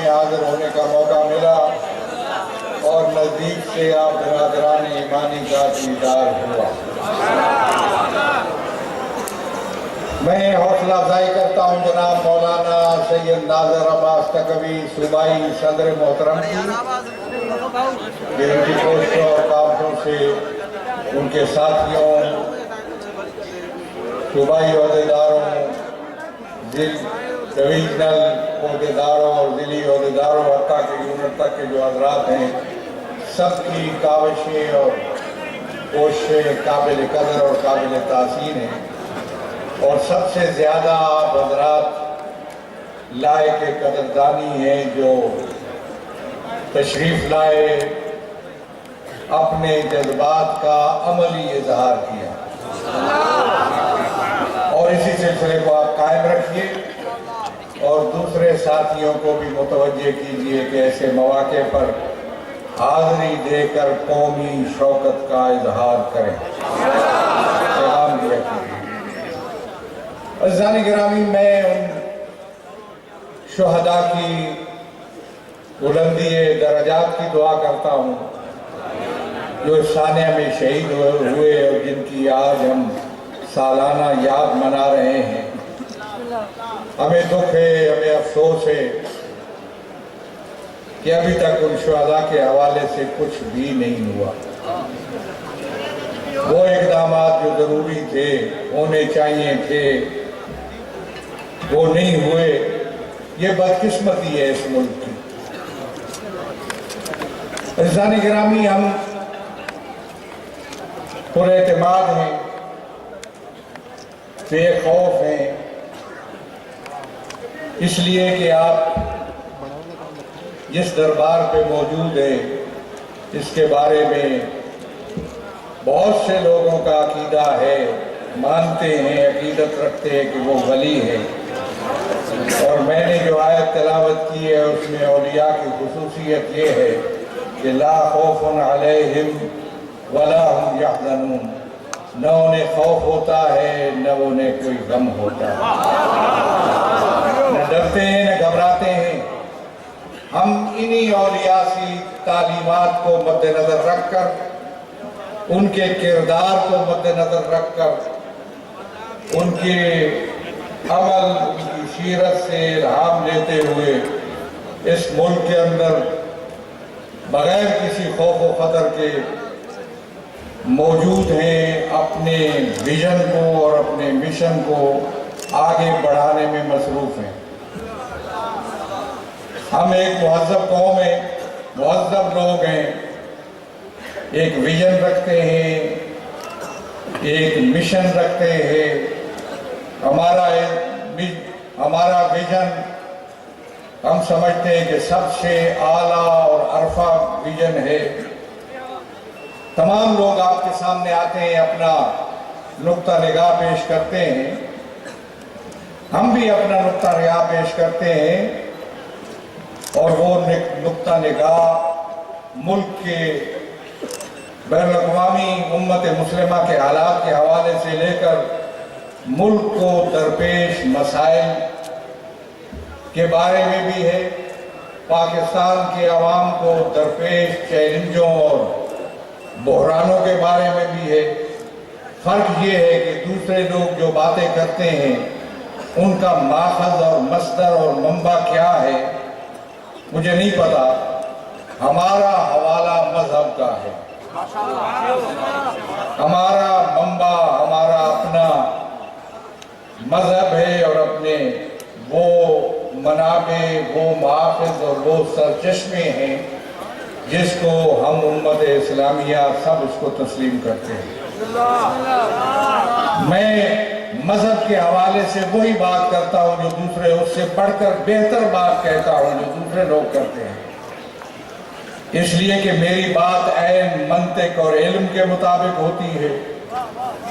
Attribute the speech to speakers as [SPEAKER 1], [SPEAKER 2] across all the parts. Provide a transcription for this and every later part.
[SPEAKER 1] میں حاضر ہونے کا موقع ملا اور نزدیک سے آپ برادران ایمانی کا دیدار ہوا۔ میں حوصلہ افزائی کرتا ہوں جناب مولانا سید ناظر عباس تقوی صوبائی صدر محترم کی، کہ ان کی کوششوں اور کاوشوں سے ان کے ساتھیوں، صوبائی عہدیداروں، ڈویژنل عہدیداروں اور ضلعی عہدیداروں، حتیٰ کہ یونٹ تک کے جو حضرات ہیں، سب کی کاوشیں اور کوششیں قابل قدر اور قابل تحسین ہیں، اور سب سے زیادہ آپ حضرات لائق قدردانی ہیں جو تشریف لائے، اپنے جذبات کا عملی اظہار کیا، اور اسی سلسلے کو آپ قائم رکھیے اور دوسرے ساتھیوں کو بھی متوجہ کیجیے کہ ایسے مواقع پر حاضری دے کر قومی شوکت کا اظہار کریں، پیغام دیا کیجیے۔ عزیزان گرامی، میں ان شہداء کی بلندی درجات کی دعا کرتا ہوں جو ثانیہ میں شہید ہوئے اور جن کی آج ہم سالانہ یاد منا رہے ہیں۔ ہمیں دکھ ہے، ہمیں افسوس ہے کہ ابھی تک ان شہداء کے حوالے سے کچھ بھی نہیں ہوا۔ وہ اقدامات جو ضروری تھے، ہونے چاہیے تھے، وہ نہیں ہوئے۔ یہ بدقسمتی ہے اس ملک کی۔ عزیزان گرامی، ہم پر اعتماد ہیں، بے خوف ہیں، اس لیے کہ آپ جس دربار پہ موجود ہیں اس کے بارے میں بہت سے لوگوں کا عقیدہ ہے، مانتے ہیں، عقیدت رکھتے ہیں کہ وہ ولی ہے، اور میں نے جو آیت تلاوت کی ہے اس میں اولیاء کی خصوصیت یہ ہے کہ لا خوف علیہم ولا ہم یحزنون، نہ انہیں خوف ہوتا ہے نہ انہیں کوئی غم ہوتا ہے، نہ ڈرتے ہیں نہ گھبراتے ہیں۔ ہم انہی اولیاء کی تعلیمات کو مد نظر رکھ کر، ان کے کردار کو مد نظر رکھ کر، ان کے عمل، ان کی سیرت سے الہام لیتے ہوئے اس ملک کے اندر بغیر کسی خوف و خطر کے موجود ہیں، اپنے ویژن کو اور اپنے مشن کو آگے بڑھانے میں مصروف ہیں۔ ہم ایک مہذب قوم ہیں، مہذب لوگ ہیں، ایک ویژن رکھتے ہیں، ایک مشن رکھتے ہیں۔ ہمارا ویژن ہم سمجھتے ہیں کہ سب سے اعلیٰ اور عرفہ ویژن ہے۔ تمام لوگ آپ کے سامنے آتے ہیں، اپنا نقطہ نگاہ پیش کرتے ہیں، ہم بھی اپنا نقطہ نگاہ پیش کرتے ہیں، اور وہ نقطہ نگاہ ملک کے بین الاقوامی امت مسلمہ کے حالات کے حوالے سے لے کر ملک کو درپیش مسائل کے بارے میں بھی ہے، پاکستان کے عوام کو درپیش چیلنجوں اور بحرانوں کے بارے میں بھی ہے۔ فرق یہ ہے کہ دوسرے لوگ جو باتیں کرتے ہیں ان کا ماخذ اور مصدر اور منبع کیا ہے مجھے نہیں پتا، ہمارا حوالہ مذہب کا ہے، ہمارا منبع ہمارا اپنا مذہب ہے، اور اپنے وہ منابع، وہ ماخذ اور وہ سرچشمے ہیں جس کو ہم امت اسلامیہ سب اس کو تسلیم کرتے ہیں۔ میں مذہب کے حوالے سے وہی بات کرتا ہوں جو دوسرے اس سے بڑھ کر بہتر بات کہتا ہوں جو دوسرے لوگ کرتے ہیں، اس لیے کہ میری بات عین منطق اور علم کے مطابق ہوتی ہے،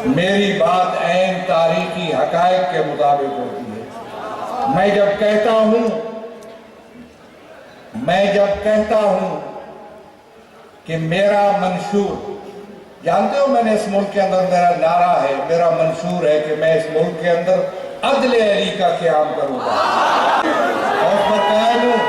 [SPEAKER 1] میری بات عین تاریخی حقائق کے مطابق ہوتی ہے۔ میں جب کہتا ہوں کہ میرا منشور، جانتے ہو میں نے اس ملک کے اندر میرا نعرہ ہے، میرا منشور ہے کہ میں اس ملک کے اندر عدل علی کا قیام کروں گا، اور اس پر قائم ہوں،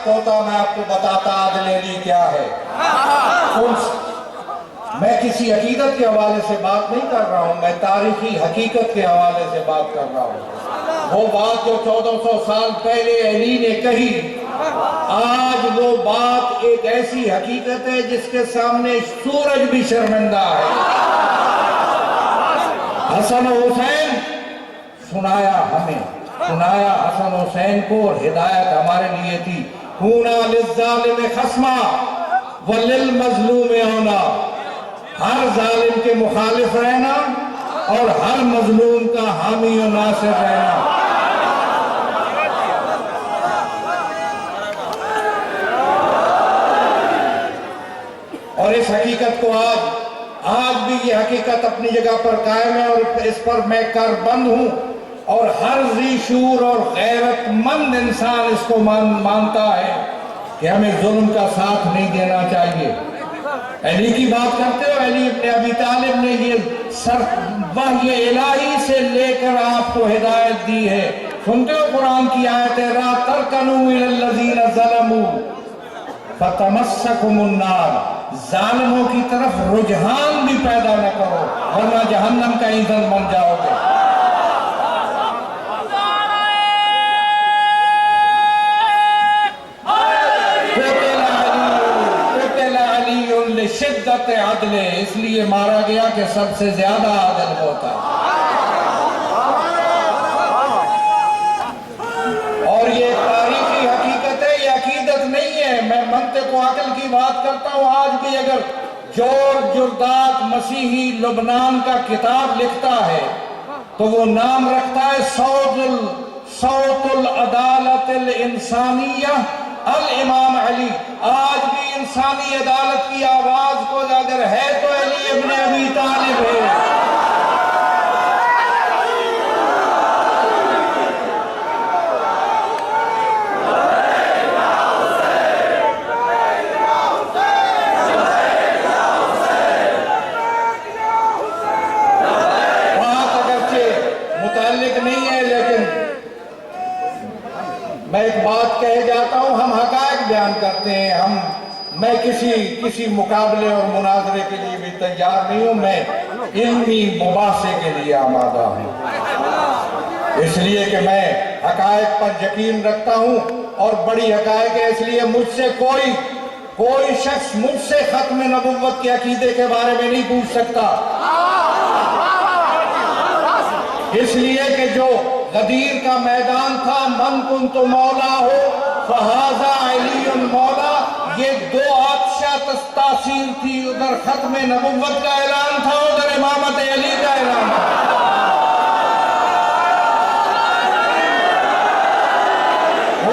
[SPEAKER 1] ہوتا میں آپ کو بتاتا عدل علی کیا ہے۔ میں کسی عقیدت کے حوالے سے بات نہیں کر رہا ہوں، میں تاریخی حقیقت کے حوالے سے بات کر رہا ہوں۔ وہ بات جو 1400 سال پہلے علی نے کہی، آج وہ بات ایک ایسی حقیقت ہے جس کے سامنے سورج بھی شرمندہ ہے۔ حسن و حسین سنایا حسن حسین کو، اور ہدایت ہمارے لیے تھی، ہونا للظالم خصما وللمظلوم ہونا، ہر ظالم کے مخالف رہنا اور ہر مظلوم کا حامی و ناصر رہنا۔ اور اس حقیقت کو آج بھی یہ حقیقت اپنی جگہ پر قائم ہے، اور اس پر میں کاربند ہوں، اور ہر ذی شعور اور غیرت مند انسان اس کو مانتا ہے کہ ہمیں ظلم کا ساتھ نہیں دینا چاہیے۔ علی کی بات کرتے ہو، علی ابن ابی طالب نے یہ وحی الہی سے لے کر آپ کو ہدایت دی ہے۔ سنتے ہو قرآن کی آیت ہے، لا ترکنوا الی الذین ظلموا فتمسکم النار، ظالموں کی طرف رجحان بھی پیدا نہ کرو ورنہ جہنم کا ایندھن بن جاؤ گے۔ شدت عدل، اس لیے مارا گیا کہ سب سے زیادہ عدل ہوتا ہے۔ اور یہ تاریخی حقیقت ہے، یہ عقیدت نہیں ہے۔ میں منطق و عقل کی بات کرتا ہوں۔ آج بھی اگر جورج جرداق مسیحی لبنان کا کتاب لکھتا ہے تو وہ نام رکھتا ہے صوت العدالت الانسانیہ الامام علی۔ آج بھی انسانی عدالت کی آواز کو اگر ہے تو علی ابن ابی طالب ہے۔ بات اگرچہ متعلق نہیں ہے، لیکن میں ایک بات کہے جاتا ہوں، ہم حقائق بیان کرتے ہیں۔ میں کسی مقابلے اور مناظرے کے لیے بھی تیار نہیں ہوں، میں علمی مباحثے کے لیے آمادہ ہوں، اس لیے کہ میں حقائق پر یقین رکھتا ہوں، اور بڑی حقائق ہے۔ اس لیے مجھ سے کوئی شخص مجھ سے ختم نبوت کے عقیدے کے بارے میں نہیں پوچھ سکتا، اس لیے کہ جو غدیر کا میدان تھا، من کنت مولا ہو فہذا علی مولا، یہ دو آتشہ تاثیر تھی، ادھر ختم نبوت کا اعلان تھا، ادھر امامت علی کا اعلان تھا۔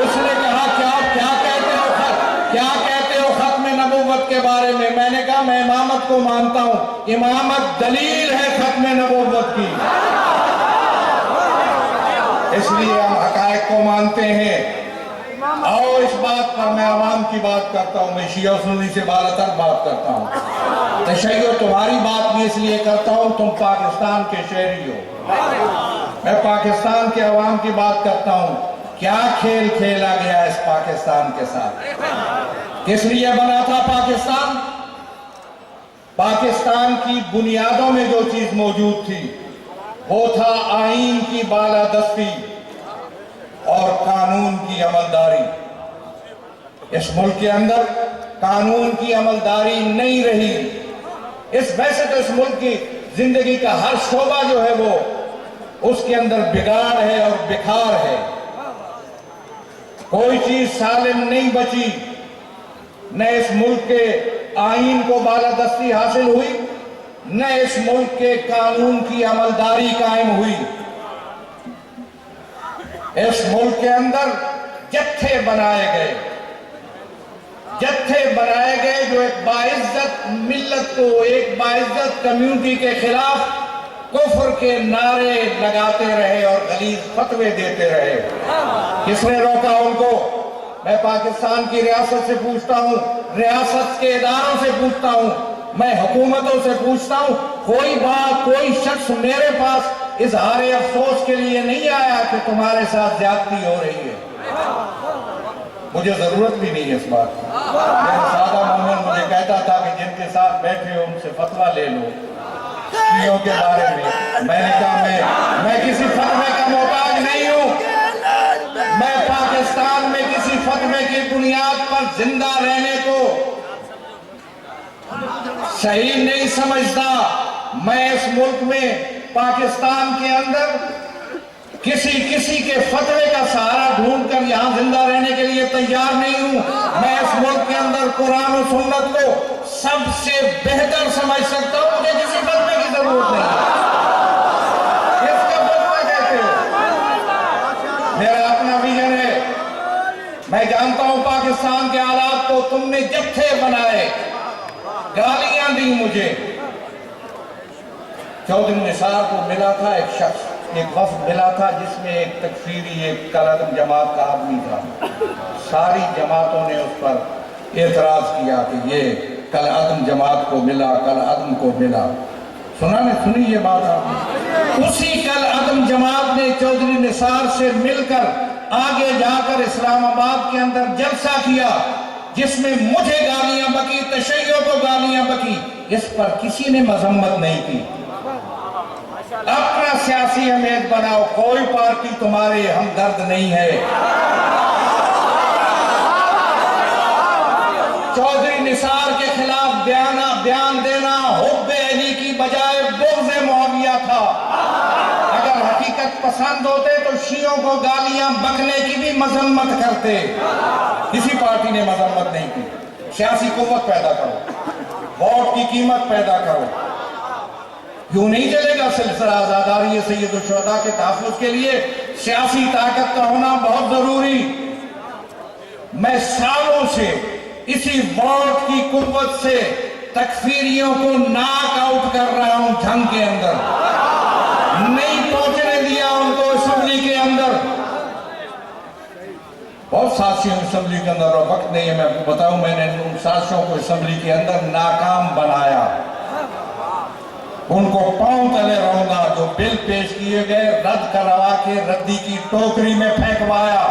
[SPEAKER 1] اس نے کہا کیا کہتے ہو ختم نبوت کے بارے میں؟ میں نے کہا میں امامت کو مانتا ہوں، امامت دلیل ہے ختم نبوت کی، اس لیے ہم حقائق کو مانتے ہیں۔ آؤ اس بات پر میں عوام کی بات کرتا ہوں، میں شیعہ و سنی سے بالاتر بات کرتا ہوں۔ تشیع تمہاری بات بھی اس لیے کرتا ہوں، تم پاکستان کے شہری ہو، میں پاکستان کے عوام کی بات کرتا ہوں۔ کیا کھیل کھیلا گیا اس پاکستان کے ساتھ؟ کس لیے بنا تھا پاکستان؟ پاکستان کی بنیادوں میں جو چیز موجود تھی وہ تھا آئین کی بالادستی اور قانون کی عملداری۔ اس ملک کے اندر قانون کی عملداری نہیں رہی۔ ویسے تو اس ملک کی زندگی کا ہر شعبہ جو ہے وہ اس کے اندر بگاڑ ہے اور بکھار ہے، کوئی چیز سالم نہیں بچی، نہ اس ملک کے آئین کو بالادستی حاصل ہوئی، نہ اس ملک کے قانون کی عملداری قائم ہوئی۔ اس ملک کے اندر جتھے بنائے گئے جو ایک باعزت ملت کو، ایک باعزت کمیونٹی کے خلاف کفر کے نعرے لگاتے رہے اور غلیظ فتوے دیتے رہے۔ کس نے روکا ان کو؟ میں پاکستان کی ریاست سے پوچھتا ہوں، ریاست کے اداروں سے پوچھتا ہوں، میں حکومتوں سے پوچھتا ہوں، کوئی شخص میرے پاس اظہار افسوس کے لیے نہیں آیا کہ تمہارے ساتھ زیادتی ہو رہی ہے؟ مجھے ضرورت بھی نہیں ہے اس بات کی. میرا سادہ مومن مجھے کہتا تھا کہ جن کے ساتھ بیٹھے ہو ان سے فتویٰ لے لو شیعوں کے بارے میں. میں نے کہا میں کسی فتوے کا محتاج نہیں ہوں. میں پاکستان میں کسی فتوے کی بنیاد پر زندہ رہنے کو صحیح نہیں سمجھتا. میں اس ملک میں پاکستان کے اندر کسی کے فتوے کا سہارا ڈھونڈ کر یہاں زندہ رہنے کے لیے تیار نہیں ہوں. میں اس ملک کے اندر قرآن و سنت کو سب سے بہتر سمجھ سکتا ہوں. مجھے کسی فتوے کی ضرورت نہیں ہے. اس کا فتویٰ کہتے ہو. میرا اپنا ویژن ہے. میں جانتا ہوں پاکستان کے حالات کو تم نے جتھے بنائے, گالیاں دی مجھے. چودھری نثار کو ملا تھا ایک شخص, ایک وفد ملا تھا جس میں ایک تکفیری, ایک کالعدم جماعت کا آدمی تھا. ساری جماعتوں نے اس پر اعتراض کیا کہ یہ کالعدم جماعت کو ملا, کالعدم کو ملا. سنی یہ بات آپ نے؟ اسی کالعدم جماعت نے چودھری نثار سے مل کر آگے جا کر اسلام آباد کے اندر جلسہ کیا جس میں مجھے گالیاں بکی, تشیعوں کو گالیاں بکی. اس پر کسی نے مذمت نہیں کی. اپنا سیاسی امیت بناؤ, کوئی پارٹی تمہارے ہمدرد نہیں ہے. چودھری نثار کے خلاف بیان دینا حب علی کی بجائے بغض معاویہ تھا. اگر حقیقت پسند ہوتے تو شیعوں کو گالیاں بکنے کی بھی مذمت کرتے. کسی پارٹی نے مذمت نہیں کی. سیاسی قوت پیدا کرو, ووٹ کی قیمت پیدا کرو. کیوں نہیں چلے گا سلسلہ آزاداری سید الشہداء کے تحفظ کے لیے سیاسی طاقت کا ہونا بہت ضروری. میں سالوں سے اسی ووٹ کی قوت سے تکفیریوں کو ناک آؤٹ کر رہا ہوں. جنگ کے اندر نہیں پہنچنے دیا ان کو اسمبلی کے اندر. بہت سازشیں اسمبلی کے اندر, اور وقت نہیں ہے میں آپ کو بتاؤں. میں نے ان سازشوں کو اسمبلی کے اندر ناکام بنایا. ان کو پاؤں تلے رہوں گا. جو بل پیش کیے گئے رد کروا کے ردی کی ٹوکری میں پھینکوایا.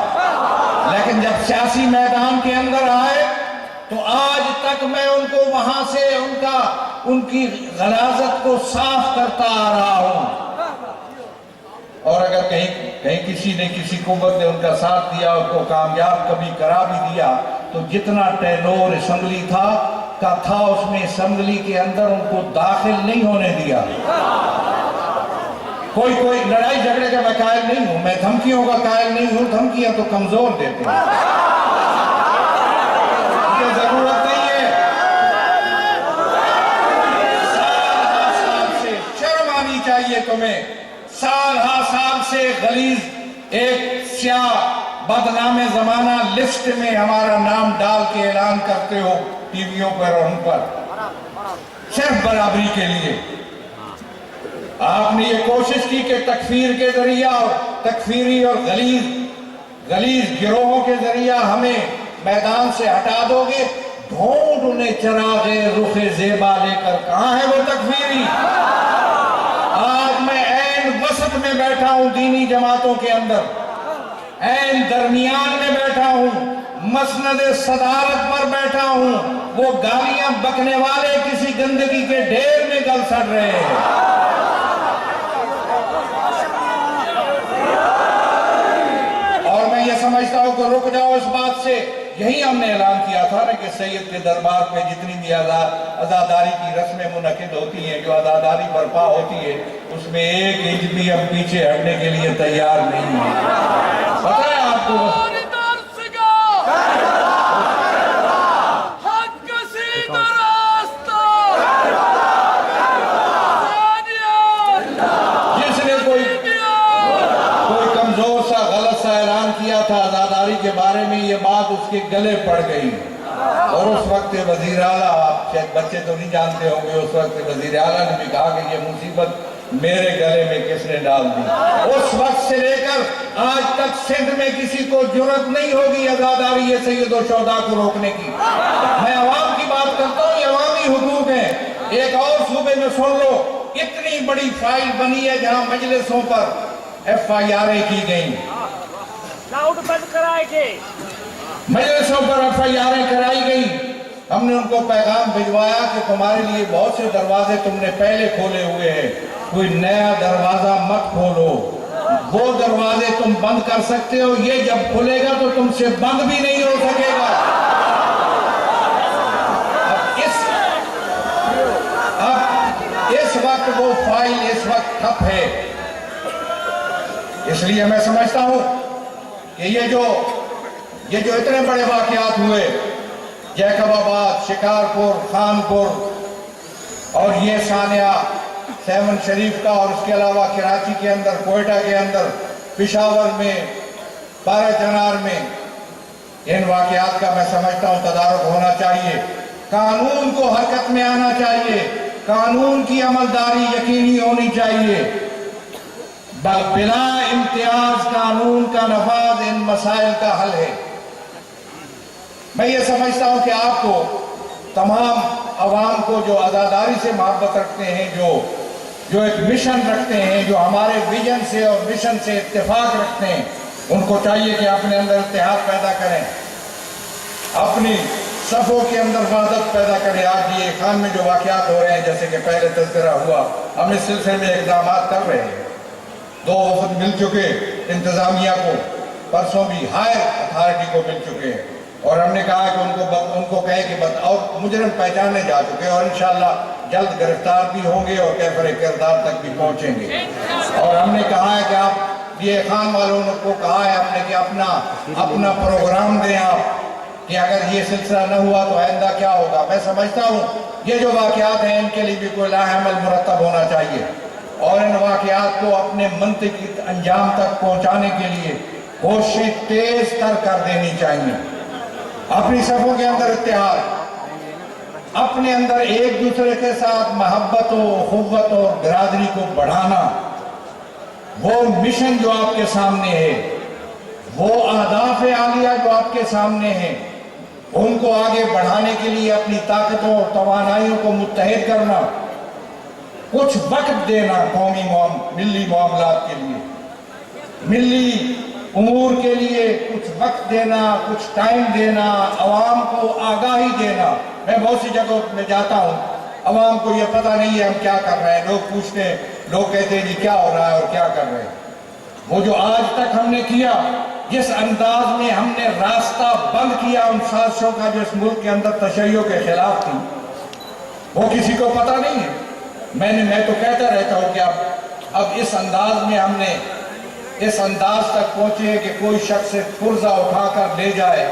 [SPEAKER 1] لیکن جب سیاسی میدان کے اندر آئے تو آج تک میں ان کو وہاں سے ان کی غلاظت کو صاف کرتا آ رہا ہوں. اور اگر کہیں کسی نے, کسی قوت نے ان کا ساتھ دیا, ان کو کامیاب کبھی کرا بھی دیا, تو جتنا ٹینور اسمبلی تھا اس میں اسمبلی کے اندر ان کو داخل نہیں ہونے دیا. کوئی لڑائی جھگڑے کا میں قائل نہیں ہوں. میں دھمکیوں کا قائل نہیں ہوں. دھمکیاں تو کمزور دیتے ہیں. یہ ضرورت نہیں ہے. سال سے شرم آنی چاہیے تمہیں. سال سے غلیظ ایک سیاہ بدنام زمانہ لسٹ میں ہمارا نام ڈال کے اعلان کرتے ہو ٹی ویوں پر اور ان پر, صرف برابری کے لیے. آپ نے یہ کوشش کی کہ تکفیر کے ذریعہ اور تکفیری اور غلیظ گروہوں کے ذریعہ ہمیں میدان سے ہٹا دو گے. ڈھونڈ انہیں چراغ رخ زیبا لے کر, کہاں ہے وہ تکفیری؟ آج میں عین وسط میں بیٹھا ہوں, دینی جماعتوں کے اندر عین درمیان میں بیٹھا ہوں, مسند صدارت پر بیٹھا ہوں. وہ گالیاں بکنے والے کسی گندگی کے ڈھیر میں گل سڑ رہے ہیں. اور میں یہ سمجھتا ہوں کہ رک جاؤ اس بات سے. یہی ہم نے اعلان کیا تھا نا کہ سید کے دربار پہ جتنی بھی عزاداری کی رسمیں منعقد ہوتی ہیں, جو عزاداری برپا ہوتی ہے, اس میں ایک انچ بھی ہم پیچھے ہٹنے کے لیے تیار نہیں ہیں. پتہ ہے آپ کو جس نے کوئی کمزور سا غلط سا اعلان کیا تھا عزاداری کے بارے میں, یہ بات اس کے گلے پڑ گئی. اور اس وقت وزیر اعلیٰ, آپ شاید بچے تو نہیں جانتے ہوں گے, اس وقت وزیر اعلیٰ نے بھی کہا کہ یہ مصیبت میرے گلے میں کس نے ڈال دی. اس وقت سے لے کر آج تک سندھ میں کسی کو جرأت نہیں ہوگی عزاداری سید الشہداء کو روکنے کی. میں عوام کی بات کرتا ہوں, یہ عوامی حقوق ہیں. ایک اور صوبے میں سن لو, اتنی بڑی فائل بنی ہے جہاں مجلسوں پر FIR کی گئی. مجلسوں پر FIR کرائی گئی. ہم نے ان کو پیغام بھجوایا کہ تمہارے لیے بہت سے دروازے تم نے پہلے کھولے ہوئے ہیں، کوئی نیا دروازہ مت کھولو. وہ دروازے تم بند کر سکتے ہو، یہ جب کھلے گا تو تم سے بند بھی نہیں ہو سکے گا. اب اس وقت وہ فائل اس وقت ٹھپ ہے. اس لیے میں سمجھتا ہوں کہ یہ جو اتنے بڑے واقعات ہوئے، جیکب آباد، شکارپور، خانپور، اور یہ ثانیہ 7 شریف کا، اور اس کے علاوہ کراچی کے اندر، کوئٹہ کے اندر، پشاور میں، بارہ چنار میں، ان واقعات کا میں سمجھتا ہوں تدارک ہونا چاہیے. قانون کو حرکت میں آنا چاہیے، قانون کی عملداری یقینی ہونی چاہیے. بلا امتیاز قانون کا نفاذ ان مسائل کا حل ہے. میں یہ سمجھتا ہوں کہ آپ کو، تمام عوام کو جو عزاداری سے محبت رکھتے ہیں، جو ایک مشن رکھتے ہیں، جو ہمارے ویژن سے اور مشن سے اتفاق رکھتے ہیں، ان کو چاہیے کہ اپنے اندر اتحاد پیدا کریں، اپنی صفوں کے اندر وحدت پیدا کریں. آج یہ خان میں جو واقعات ہو رہے ہیں، جیسے کہ پہلے تذکرہ ہوا، ہم اس سلسلے میں اقدامات کر رہے ہیں. 2 وفد مل چکے انتظامیہ کو، پرسوں بھی ہائر اتھارٹی کو مل چکے ہیں، اور ہم نے کہا کہ ان کو کہے کہ اور مجرم پہچانے جا چکے ہیں، اور انشاءاللہ جلد گرفتار بھی ہوں گے اور کیفر کردار تک بھی پہنچیں گے. اور ہم نے کہا ہے کہ آپ یہ خان والوں کو کہا ہے ہم نے کہ اپنا پروگرام دیں آپ، کہ اگر یہ سلسلہ نہ ہوا تو آئندہ کیا ہوگا. میں سمجھتا ہوں یہ جو واقعات ہیں ان کے لیے بھی کوئی لاہ عمل مرتب ہونا چاہیے، اور ان واقعات کو اپنے منطقی انجام تک پہنچانے کے لیے کوشش تیز تر کر دینی چاہیے. اپنی صفوں کے اندر اتحاد، اپنے اندر ایک دوسرے کے ساتھ محبت و اخوت اور برادری کو بڑھانا، وہ مشن جو آپ کے سامنے ہے، وہ اہداف عالیہ جو آپ کے سامنے ہیں، ان کو آگے بڑھانے کے لیے اپنی طاقتوں اور توانائیوں کو متحد کرنا، کچھ وقت دینا قومی ملی معاملات کے لیے، ملی امور کے لیے کچھ وقت دینا، کچھ ٹائم دینا، عوام کو آگاہی دینا. میں بہت سی جگہوں میں جاتا ہوں، عوام کو یہ پتہ نہیں ہے ہم کیا کر رہے ہیں. لوگ پوچھتے ہیں، لوگ کہتے ہیں جی کیا ہو رہا ہے اور کیا کر رہے ہیں. وہ جو آج تک ہم نے کیا، جس انداز میں ہم نے راستہ بند کیا ان سازشوں کا جو اس ملک کے اندر تشیع کے خلاف تھی، وہ کسی کو پتہ نہیں ہے. میں تو کہتا رہتا ہوں کہ اب اس انداز میں ہم نے اس انداز تک پہنچے کہ کوئی شخص پرزہ اٹھا کر لے جائے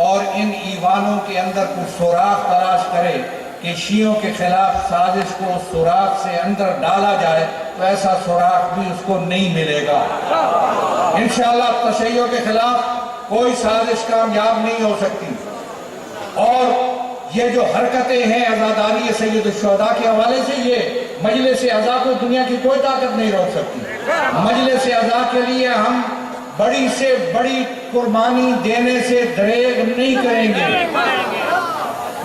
[SPEAKER 1] اور ان ایوانوں کے اندر کچھ سوراخ تلاش کرے کہ شیعوں کے خلاف سازش کو اس سوراخ سے اندر ڈالا جائے، تو ایسا سوراخ بھی اس کو نہیں ملے گا. انشاءاللہ تشیع کے خلاف کوئی سازش کامیاب نہیں ہو سکتی. اور یہ جو حرکتیں ہیں عزاداری سید الشہداء کے حوالے سے، یہ مجلس اعضاء کو دنیا کی کوئی طاقت نہیں روک سکتی. مجلس اعضاء کے لیے ہم بڑی سے بڑی قربانی دینے سے دریغ نہیں کریں گے.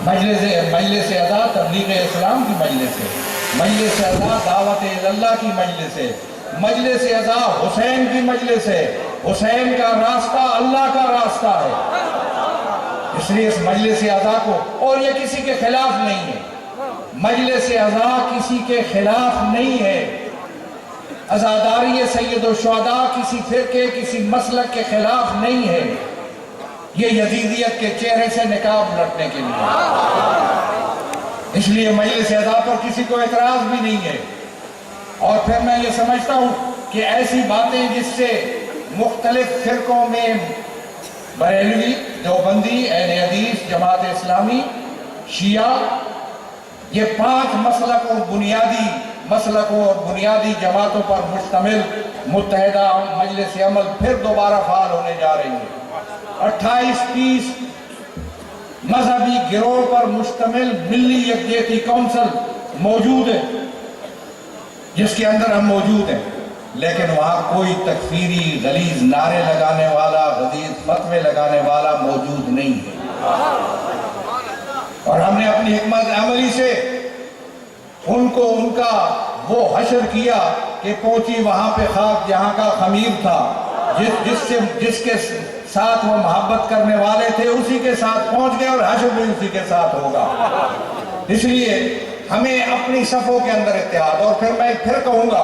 [SPEAKER 1] مجلس اعضاء تبلیغ اسلام کی مجلس ہے، مجلس اعضاء دعوت اللہ کی مجلس ہے، مجلس اعضاء حسین کی مجلس ہے. حسین کا راستہ اللہ کا راستہ ہے. اس لیے اس مجلس اعضاء کو، اور یہ کسی کے خلاف نہیں ہے، مجلس اعضاء کسی کے خلاف نہیں ہے. عزاداری سید الشہداء کسی فرقے، کسی مسلک کے خلاف نہیں ہے. یہ یزیدیت کے چہرے سے نقاب لٹنے کے لیے، اس لیے مجلس اعضاء پر کسی کو اعتراض بھی نہیں ہے. اور پھر میں یہ سمجھتا ہوں کہ ایسی باتیں جس سے مختلف فرقوں میں بریلوی، دیوبندی، اہل حدیث، جماعت اسلامی، شیعہ، یہ 5 مسلکوں اور بنیادی جماعتوں پر مشتمل متحدہ مجلس عمل پھر دوبارہ فعال ہونے جا رہی ہے. 28-30 مذہبی گروہ پر مشتمل ملی یکجہتی کونسل موجود ہے، جس کے اندر ہم موجود ہیں، لیکن وہاں کوئی تکفیری غلیظ نعرے لگانے والا، غلیظ فتوے لگانے والا موجود نہیں ہے. اور ہم نے اپنی حکمت عملی سے ان کا وہ حشر کیا کہ پہنچی وہاں پہ خاک جہاں کا خمیر تھا، جس کے ساتھ وہ محبت کرنے والے تھے اسی کے ساتھ پہنچ گئے اور حشر بھی اسی کے ساتھ ہوگا۔ اس لیے ہمیں اپنی صفوں کے اندر اتحاد، اور پھر میں پھر کہوں گا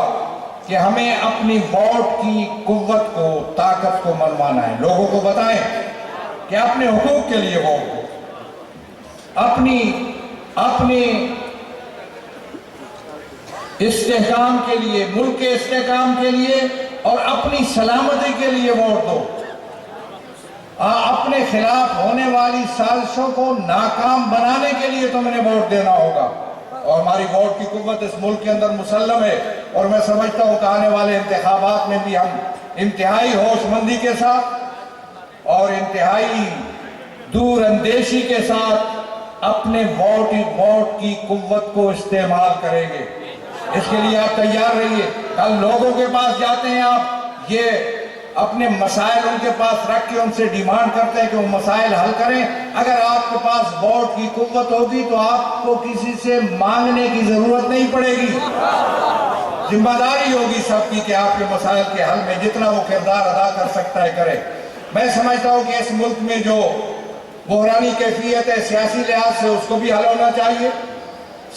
[SPEAKER 1] کہ ہمیں اپنی ووٹ کی قوت کو، طاقت کو منوانا ہے۔ لوگوں کو بتائیں کہ اپنے حقوق کے لیے ووٹ دو، اپنی استحکام کے لیے، ملک کے استحکام کے لیے اور اپنی سلامتی کے لیے ووٹ دو۔ اپنے خلاف ہونے والی سازشوں کو ناکام بنانے کے لیے تم نے ووٹ دینا ہوگا، اور ہماری ووٹ کی قوت اس ملک کے اندر مسلم ہے۔ اور میں سمجھتا ہوں کہ آنے والے انتخابات میں بھی ہم انتہائی ہوش مندی کے ساتھ اور انتہائی دور اندیشی کے ساتھ اپنے ووٹ کی قوت کو استعمال کریں گے۔ اس کے لیے آپ تیار رہیے۔ کل لوگوں کے پاس جاتے ہیں آپ، یہ اپنے مسائل ان کے پاس رکھ کے ان سے ڈیمانڈ کرتے ہیں کہ وہ مسائل حل کریں۔ اگر آپ کے پاس ووٹ کی قوت ہوگی تو آپ کو کسی سے مانگنے کی ضرورت نہیں پڑے گی۔ ذمہ داری ہوگی سب کی کہ آپ کے مسائل کے حل میں جتنا وہ کردار ادا کر سکتا ہے کرے۔ میں سمجھتا ہوں کہ اس ملک میں جو بحرانی کیفیت ہے سیاسی لحاظ سے اس کو بھی حل ہونا چاہیے،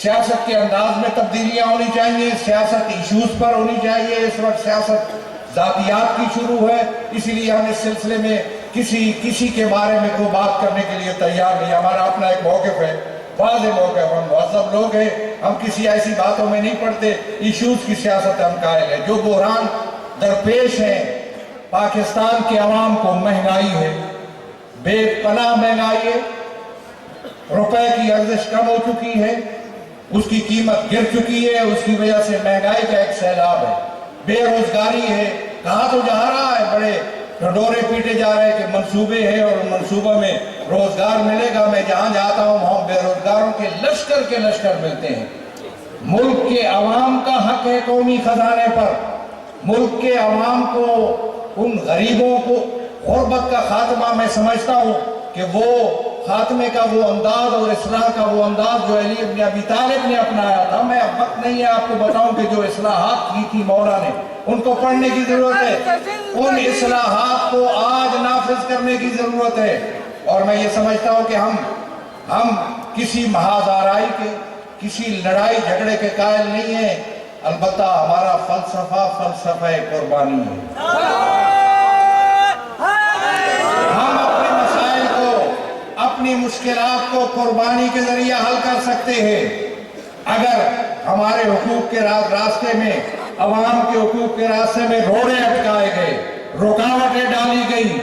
[SPEAKER 1] سیاست کے انداز میں تبدیلیاں ہونی چاہیے، سیاست ایشوز پر ہونی چاہیے۔ اس وقت سیاست ذاتیات کی شروع ہے، اسی لیے ہم اس سلسلے میں کسی کے بارے میں کوئی بات کرنے کے لیے تیار نہیں۔ ہمارا اپنا ایک موقف ہے، واضح موقف، ہم مہذب لوگ ہیں، ہم کسی ایسی باتوں میں نہیں پڑتے، ایشوز کی سیاست ہم قائل ہیں۔ جو بحران درپیش ہیں پاکستان کے عوام کو، مہنگائی ہے، بے پناہ مہنگائی ہے، روپے کی ارزش کم ہو چکی ہے، اس کی قیمت گر چکی ہے، اس کی وجہ سے مہنگائی کا ایک سیلاب ہے، بے روزگاری ہے، کہا تو جا رہا ہے، بڑے ڈھڈورے پیٹے جا رہے ہیں کہ منصوبے ہیں اور منصوبوں میں روزگار ملے گا۔ میں جہاں جاتا ہوں وہاں بے روزگاروں کے لشکر ملتے ہیں۔ ملک کے عوام کا حق ہے قومی خزانے پر، ملک کے عوام کو، ان غریبوں کو غربت کا خاتمہ، میں سمجھتا ہوں کہ وہ خاتمے کا وہ انداز اور اصلاح کا وہ انداز جو علی ابن ابی طالب نے اپنایا تھا، میں اب وقت نہیں ہے آپ کو بتاؤں کہ جو اصلاحات کی تھی مولا نے، ان کو پڑھنے کی ضرورت ہے، ان اصلاحات کو آج نافذ کرنے کی ضرورت ہے۔ اور میں یہ سمجھتا ہوں کہ ہم کسی محاذ آرائی کے، کسی لڑائی جھگڑے کے قائل نہیں ہیں، البتہ ہمارا فلسفہ قربانی ہے۔ ہم اپنے مسائل کو، اپنی مشکلات کو قربانی کے ذریعے حل کر سکتے ہیں۔ اگر ہمارے حقوق کے راستے میں، عوام کے حقوق کے راستے میں روڑے اٹکائے گئے، رکاوٹیں ڈالی گئی،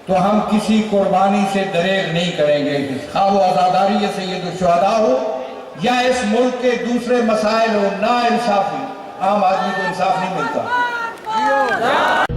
[SPEAKER 1] تو ہم کسی قربانی سے دریغ نہیں کریں گے، خواہ وہ عزاداری سید الشہداء ہو یا اس ملک کے دوسرے مسائل ہو۔ نا انصافی، عام آدمی کو انصاف نہیں ملتا۔